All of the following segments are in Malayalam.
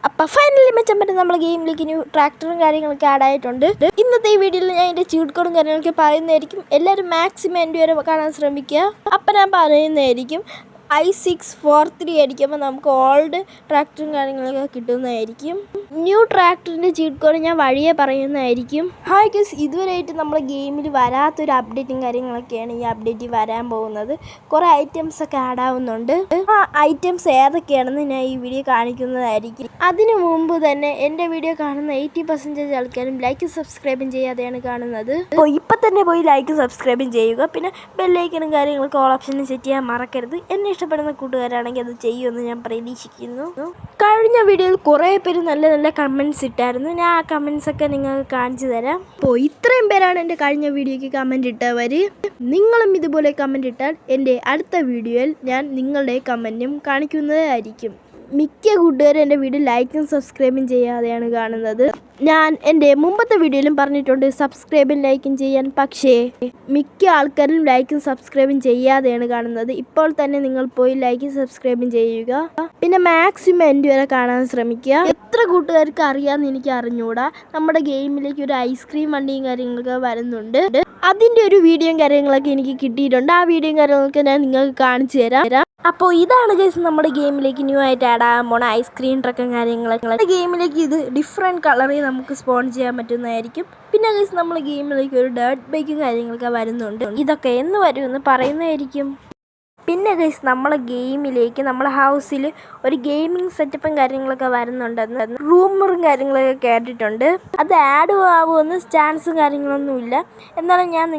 അപ്പോൾ ഫൈനലി മെച്ചപ്പെട്ട നമ്മുടെ ഗെയിമിലേക്ക് ന്യൂ ട്രാക്ടറും കാര്യങ്ങളൊക്കെ ആഡ് ആയിട്ടുണ്ട്. ഇന്നത്തെ ഈ വീഡിയോയിൽ ഞാൻ അതിൻ്റെ ചീട്ട് കോഡും കാര്യങ്ങളൊക്കെ പറയുന്നതായിരിക്കും. എല്ലാവരും മാക്സിമം എൻ്റെ വരെ കാണാൻ ശ്രമിക്കുക. അപ്പം ഞാൻ പറയുന്നതായിരിക്കും. I643 അടിക്കുമ്പോൾ നമുക്ക് ഓൾഡ് ട്രാക്ടറും കാര്യങ്ങളൊക്കെ കിട്ടുന്നതായിരിക്കും. ന്യൂ ട്രാക്ടറിൻ്റെ ചീട്ട് കോഡ് ഞാൻ വഴിയെ പറയുന്നതായിരിക്കും. ഹായ് ഗൈസ്, ഇതുവരെയായിട്ട് നമ്മുടെ ഗെയിമിൽ വരാത്തൊരു അപ്ഡേറ്റും കാര്യങ്ങളൊക്കെയാണ് ഈ അപ്ഡേറ്റിൽ വരാൻ പോകുന്നത്. കുറേ ഐറ്റംസൊക്കെ ആഡ് ആവുന്നുണ്ട്. ആ ഐറ്റംസ് ഏതൊക്കെയാണെന്ന് ഞാൻ ഈ വീഡിയോ കാണിക്കുന്നതായിരിക്കും. അതിനു മുമ്പ് തന്നെ എൻ്റെ വീഡിയോ കാണുന്ന 80% ആൾക്കാരും ലൈക്കും സബ്സ്ക്രൈബും ചെയ്യാതെയാണ് കാണുന്നത്. അപ്പോൾ ഇപ്പം തന്നെ പോയി ലൈക്കും സബ്സ്ക്രൈബും ചെയ്യുക. പിന്നെ ബെല്ലൈക്കനും കാര്യങ്ങളൊക്കെ ഓൾ ഓപ്ഷനും സെറ്റ് ചെയ്യാൻ മറക്കരുത്. എന്നെ ഇഷ്ടപ്പെടുന്ന കൂട്ടുകാരാണെങ്കിൽ അത് ചെയ്യുമെന്ന് ഞാൻ പ്രതീക്ഷിക്കുന്നു. കഴിഞ്ഞ വീഡിയോയിൽ കുറേ പേര് നല്ല നല്ല കമൻറ്റ്സ് ഇട്ടായിരുന്നു. ഞാൻ ആ കമൻറ്റ്സൊക്കെ നിങ്ങൾക്ക് കാണിച്ചു തരാം. അപ്പോൾ ഇത്രയും പേരാണ് എൻ്റെ കഴിഞ്ഞ വീഡിയോയ്ക്ക് കമൻറ്റ് ഇട്ടവർ. നിങ്ങളും ഇതുപോലെ കമൻറ്റ് ഇട്ടാൽ എൻ്റെ അടുത്ത വീഡിയോയിൽ ഞാൻ നിങ്ങളുടെ കമൻറ്റും കാണിക്കുന്നതായിരിക്കും. മിക്ക കൂട്ടുകാരും എൻ്റെ വീഡിയോ ലൈക്കും സബ്സ്ക്രൈബും ചെയ്യാതെയാണ് കാണുന്നത്. ഞാൻ എൻ്റെ മുമ്പത്തെ വീഡിയോയിലും പറഞ്ഞിട്ടുണ്ട് സബ്സ്ക്രൈബും ലൈക്കും ചെയ്യാൻ. പക്ഷേ മിക്ക ആൾക്കാരും ലൈക്കും സബ്സ്ക്രൈബും ചെയ്യാതെയാണ് കാണുന്നത്. ഇപ്പോൾ തന്നെ നിങ്ങൾ പോയി ലൈക്കും സബ്സ്ക്രൈബും ചെയ്യുക. പിന്നെ മാക്സിമം എൻ്റെ വരെ കാണാൻ ശ്രമിക്കുക. എത്ര കൂട്ടുകാർക്ക് അറിയാമെന്ന് എനിക്ക് അറിഞ്ഞുകൂടാ. നമ്മുടെ ഗെയിമിലേക്ക് ഒരു ഐസ്ക്രീം വണ്ടിയും കാര്യങ്ങളൊക്കെ വരുന്നുണ്ട്. അതിൻ്റെ ഒരു വീഡിയോയും കാര്യങ്ങളൊക്കെ എനിക്ക് കിട്ടിയിട്ടുണ്ട്. ആ വീഡിയോയും കാര്യങ്ങളൊക്കെ ഞാൻ നിങ്ങൾക്ക് കാണിച്ചു തരാം. അപ്പോൾ ഇതാണ് ഗൈസ് നമ്മുടെ ഗെയിമിലേക്ക് ന്യൂ ആയിട്ട് ആഡ് ആകാൻ പോണ ഐസ്ക്രീം ട്രക്കും കാര്യങ്ങളൊക്കെ. ഗെയിമിലേക്ക് ഇത് ഡിഫറെൻറ്റ് കളറിൽ നമുക്ക് സ്പോൺ ചെയ്യാൻ പറ്റുന്നതായിരിക്കും. പിന്നെ ഗൈസ് നമ്മുടെ ഗെയിമിലേക്ക് ഒരു ഡേർട്ട് ബൈക്കും കാര്യങ്ങളൊക്കെ വരുന്നുണ്ട്. ഇതൊക്കെ എന്ന് വരുമെന്ന് പറയുന്നതായിരിക്കും. പിന്നെ ഗൈസ് നമ്മളെ ഗെയിമിലേക്ക് നമ്മളെ ഹൗസിൽ ഒരു ഗെയിമിംഗ് സെറ്റപ്പും കാര്യങ്ങളൊക്കെ വരുന്നുണ്ടെന്ന് റൂമറും കാര്യങ്ങളൊക്കെ കേട്ടിട്ടുണ്ട്. അത് ആഡ് ആവുമെന്ന് ചാൻസും കാര്യങ്ങളൊന്നുമില്ല. എന്നാലും ഞാൻ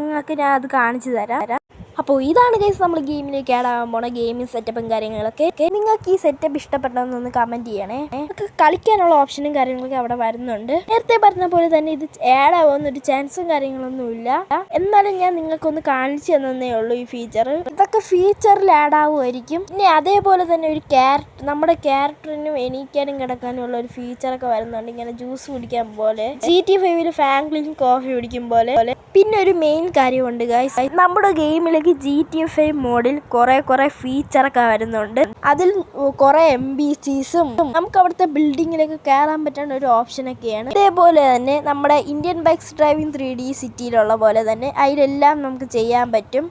അത് കാണിച്ചു തരാം. അപ്പോൾ ഇതാണ് ഗൈസ് നമ്മൾ ഗെയിമിലേക്ക് ആഡ് ആകാൻ പോണ ഗെയിമിംഗ് സെറ്റപ്പും കാര്യങ്ങളൊക്കെ. നിങ്ങൾക്ക് ഈ സെറ്റപ്പ് ഇഷ്ടപ്പെട്ടതെന്നൊന്ന് കമൻറ്റ് ചെയ്യണേ. നമുക്ക് കളിക്കാനുള്ള ഓപ്ഷനും കാര്യങ്ങളൊക്കെ അവിടെ വരുന്നുണ്ട്. നേരത്തെ പറഞ്ഞ പോലെ തന്നെ ഇത് ആഡ് ആവുമെന്നൊരു ചാൻസും കാര്യങ്ങളൊന്നുമില്ല. എന്നാലും ഞാൻ നിങ്ങൾക്കൊന്ന് കാണിച്ചു തന്നേ ഉള്ളൂ ഈ ഫീച്ചർ. ഇതൊക്കെ ഫീച്ചറിൽ ആഡ് ആവുമായിരിക്കും. പിന്നെ അതേപോലെ തന്നെ ഒരു നമ്മുടെ ക്യാരക്ടറിനും എണീക്കാനും കിടക്കാനും ഉള്ള ഒരു ഫീച്ചറൊക്കെ വരുന്നുണ്ട്. ഇങ്ങനെ ജ്യൂസ് കുടിക്കാൻ പോലെ, GTA 5 ഫാങ്ക്ലിൻ കോഫി കുടിക്കും പോലെ. പിന്നെ ഒരു മെയിൻ കാര്യമുണ്ട് ഗൈസ്, നമ്മുടെ ഗെയിമിലേക്ക് GTA 5 മോഡിൽ കുറേ ഫീച്ചറൊക്കെ വരുന്നുണ്ട്. അതിൽ കുറേ MBCസും നമുക്ക് അവിടുത്തെ ബിൽഡിങ്ങിലേക്ക് കയറാൻ പറ്റുന്ന ഒരു ഓപ്ഷനൊക്കെയാണ്. അതേപോലെ തന്നെ നമ്മുടെ ഇന്ത്യൻ ബൈക്സ് ഡ്രൈവിംഗ് 3D സിറ്റിയിലുള്ള പോലെ തന്നെ അതിലെല്ലാം നമുക്ക് ചെയ്യാൻ പറ്റും.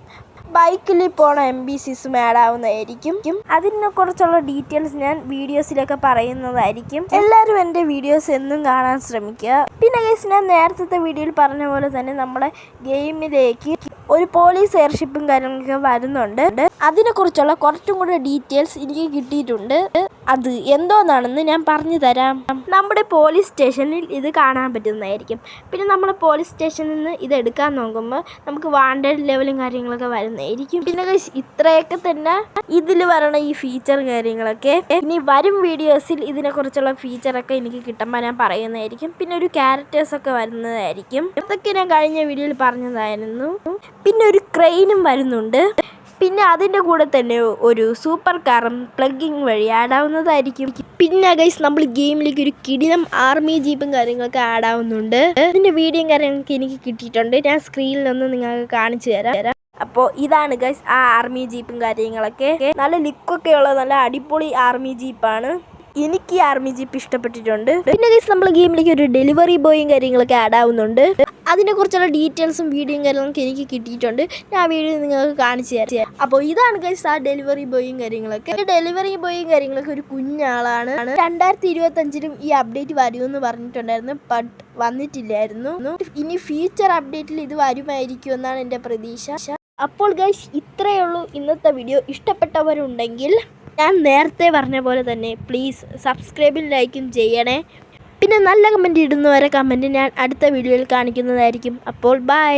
ബൈക്കിൽ പോണ MBCസും ആഡ് ആവുന്നതായിരിക്കും. അതിനെ കുറിച്ചുള്ള ഡീറ്റെയിൽസ് ഞാൻ വീഡിയോസിലൊക്കെ പറയുന്നതായിരിക്കും. എല്ലാവരും എൻ്റെ വീഡിയോസ് എന്നും കാണാൻ ശ്രമിക്കുക. പിന്നെ ഗൈസ് ഞാൻ നേരത്തെ വീഡിയോയിൽ പറഞ്ഞ പോലെ തന്നെ നമ്മുടെ ഗെയിമിലേക്ക് ഒരു പോലീസ് എയർഷിപ്പും കാര്യങ്ങളൊക്കെ വരുന്നുണ്ട്. അതിനെക്കുറിച്ചുള്ള കുറച്ചും കൂടെ ഡീറ്റെയിൽസ് എനിക്ക് കിട്ടിയിട്ടുണ്ട്. അത് എന്തോന്നാണെന്ന് ഞാൻ പറഞ്ഞു തരാം. നമ്മുടെ പോലീസ് സ്റ്റേഷനിൽ ഇത് കാണാൻ പറ്റുന്നതായിരിക്കും. പിന്നെ നമ്മുടെ പോലീസ് സ്റ്റേഷനിൽ നിന്ന് ഇത് എടുക്കാൻ നോക്കുമ്പോൾ നമുക്ക് വാണ്ടഡ് ലെവലും കാര്യങ്ങളൊക്കെ വരുന്നതായിരിക്കും. പിന്നെ ഇത്രയൊക്കെ തന്നെ ഇതിൽ വരണ ഈ ഫീച്ചർ കാര്യങ്ങളൊക്കെ. ഇനി വരും വീഡിയോസിൽ ഇതിനെക്കുറിച്ചുള്ള ഫീച്ചറൊക്കെ എനിക്ക് കിട്ടുമ്പോൾ ഞാൻ പറയുന്നതായിരിക്കും. പിന്നെ ഒരു ക്യാരക്ടേഴ്സൊക്കെ വരുന്നതായിരിക്കും. ഇതൊക്കെ ഞാൻ കഴിഞ്ഞ വീഡിയോയിൽ പറഞ്ഞതായിരുന്നു. പിന്നെ ഒരു ക്രെയിനും വരുന്നുണ്ട്. പിന്നെ അതിൻ്റെ കൂടെ തന്നെ ഒരു സൂപ്പർ കാറും പ്ലഗിങ് വഴി ആഡ് ആവുന്നതായിരിക്കും. പിന്നെ ഗൈസ് നമ്മൾ ഗെയിമിലേക്ക് ഒരു കിടിലം ആർമി ജീപ്പും കാര്യങ്ങളൊക്കെ ആഡ് ആവുന്നുണ്ട്. അതിൻ്റെ വീഡിയോയും കാര്യങ്ങളൊക്കെ എനിക്ക് കിട്ടിയിട്ടുണ്ട്. ഞാൻ സ്ക്രീനിലൊന്ന് നിങ്ങൾക്ക് കാണിച്ചു തരാം. അപ്പോൾ ഇതാണ് ഗൈസ് ആ ആർമി ജീപ്പും കാര്യങ്ങളൊക്കെ. നല്ല ലുക്കൊക്കെ ഉള്ള നല്ല അടിപൊളി ആർമി ജീപ്പാണ്. എനിക്ക് ഈ ആർമി ജീപ്പ് ഇഷ്ടപ്പെട്ടിട്ടുണ്ട്. പിന്നെ ഗൈസ് നമ്മൾ ഗെയിമിലേക്ക് ഒരു ഡെലിവറി ബോയും കാര്യങ്ങളൊക്കെ ആഡ് ആവുന്നുണ്ട്. അതിനെക്കുറിച്ചുള്ള ഡീറ്റെയിൽസും വീഡിയോയും കാര്യങ്ങളൊക്കെ എനിക്ക് കിട്ടിയിട്ടുണ്ട്. ഞാൻ ആ വീഡിയോ നിങ്ങൾക്ക് കാണിച്ചു തരാം. അപ്പോൾ ഇതാണ് ഗൈസ് ആ ഡെലിവറി ബോയും കാര്യങ്ങളൊക്കെ. ഡെലിവറി ബോയും കാര്യങ്ങളൊക്കെ ഒരു കുഞ്ഞാളാണ്. 2025 ഈ അപ്ഡേറ്റ് വരുമെന്ന് പറഞ്ഞിട്ടുണ്ടായിരുന്നു. ബട്ട് വന്നിട്ടില്ലായിരുന്നു. ഇനി ഫ്യൂച്ചർ അപ്ഡേറ്റിൽ ഇത് വരുമായിരിക്കും എന്നാണ് എൻ്റെ പ്രതീക്ഷ. അപ്പോൾ ഗൈസ് ഇത്രയേ ഉള്ളൂ ഇന്നത്തെ വീഡിയോ. ഇഷ്ടപ്പെട്ടവരുണ്ടെങ്കിൽ ഞാൻ നേരത്തെ പറഞ്ഞ പോലെ തന്നെ പ്ലീസ് സബ്സ്ക്രൈബും ലൈക്കും ചെയ്യണേ. പിന്നെ നല്ല കമൻറ്റ് ഇടുന്നവരെ കമൻറ്റ് ഞാൻ അടുത്ത വീഡിയോയിൽ കാണിക്കുന്നതായിരിക്കും. അപ്പോൾ ബൈ.